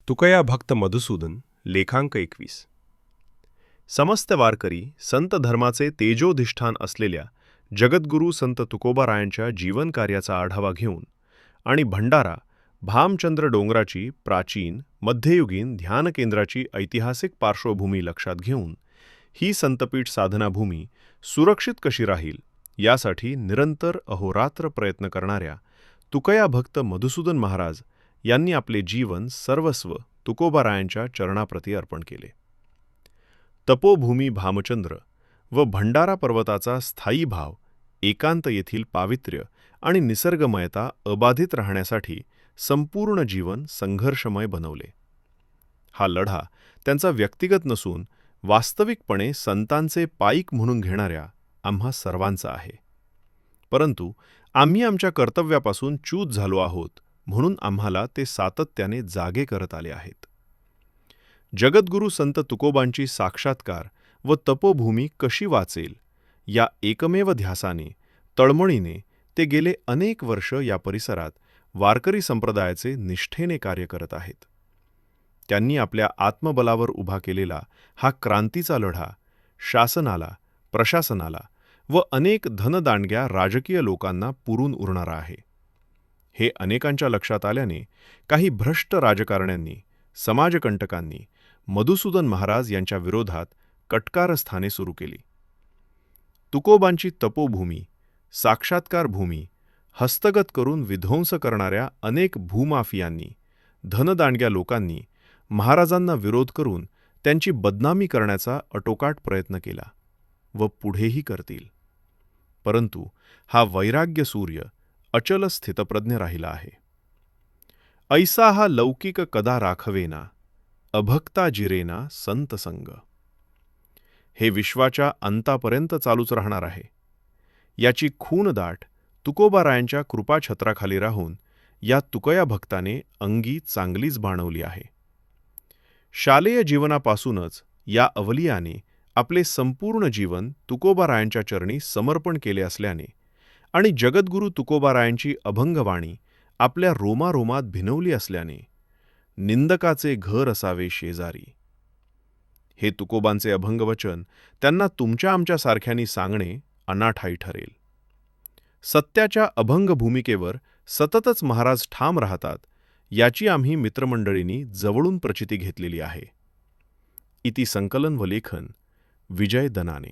तुकया भक्त मधुसूदन लेखांक 21. समस्त वारकरी संत धर्माचे तेजोधिष्ठान असलेल्या जगद्गुरू संत तुकोबारायांच्या जीवनकार्याचा आढावा घेऊन आणि भंडारा भामचंद्र डोंगराची प्राचीन मध्ययुगीन ध्यान केंद्राची ऐतिहासिक पार्श्वभूमी लक्षात घेऊन ही संतपीठ साधनाभूमी सुरक्षित कशी राहील यासाठी निरंतर अहोरात्र प्रयत्न करणाऱ्या तुकया भक्त मधुसूदन महाराज यांनी आपले जीवन सर्वस्व तुकोबारायांच्या चरणाप्रती अर्पण केले. तपोभूमी भामचंद्र व भंडारा पर्वताचा स्थायी भाव, एकांत येथील पावित्र्य आणि निसर्गमयता अबाधित राहण्यासाठी संपूर्ण जीवन संघर्षमय बनवले. हा लढा त्यांचा व्यक्तिगत नसून वास्तविकपणे संतांचे पाईक म्हणून घेणाऱ्या आम्हा सर्वांचा आहे. परंतु आम्ही आमच्या कर्तव्यापासून च्यूत झालो आहोत म्हणून आम्हाला ते सातत्याने जागे करत आले आहेत. जगद्गुरू संत तुकोबांची साक्षात्कार व तपोभूमी कशी वाचेल या एकमेव ध्यासाने तळमळीने ते गेले अनेक वर्ष या परिसरात वारकरी संप्रदायाचे निष्ठेने कार्य करत आहेत. त्यांनी आपल्या आत्मबलावर उभा केलेला हा क्रांतीचा लढा शासनाला, प्रशासनाला व अनेक धनदांडग्या राजकीय लोकांना पुरून उरणारा आहे. हे अनेकांच्या लक्षात आल्याने काही भ्रष्ट राजकारण्यांनी, समाजकंटकांनी मधुसूदन महाराज यांच्या विरोधात कटकारस्थाने सुरू केली. तुकोबांची तपोभूमी, साक्षात्कार भूमी हस्तगत करून विध्वंस करणाऱ्या अनेक भूमाफियांनी, धनदांडग्या लोकांनी महाराजांना विरोध करून त्यांची बदनामी करण्याचा अटोकाट प्रयत्न केला व पुढेही करतील. परंतु हा वैराग्य सूर्य अचल स्थितप्रज्ञ राहिला आहे. ऐसा हा लौकिक कदा राखवेना, अभक्ता जिरेना संत संग. हे विश्वाच्या अंतापर्यंत चालूच राहणार आहे. याची खूनदाट तुकोबारायांच्या कृपाछत्राखाली राहून या तुकया भक्ताने अंगी चांगलीच बाणवली आहे. शालेय जीवनापासूनच या अवलियाने आपले संपूर्ण जीवन तुकोबारायांच्या चरणी समर्पण केले असल्याने आणि जगद्गुरू तुकोबारायांची अभंगवाणी आपल्या रोमारोमात भिनवली असल्याने निंदकाचे घर असावे शेजारी. हे तुकोबांचे अभंगवचन त्यांना तुमच्या आमच्या सारख्यांनी सांगणे अनाठायी ठरेल. सत्याच्या अभंग भूमिकेवर सततच महाराज ठाम राहतात याची आम्ही मित्रमंडळींनी जवळून प्रचिती घेतलेली आहे. इति संकलन व लेखन विजय दनाने.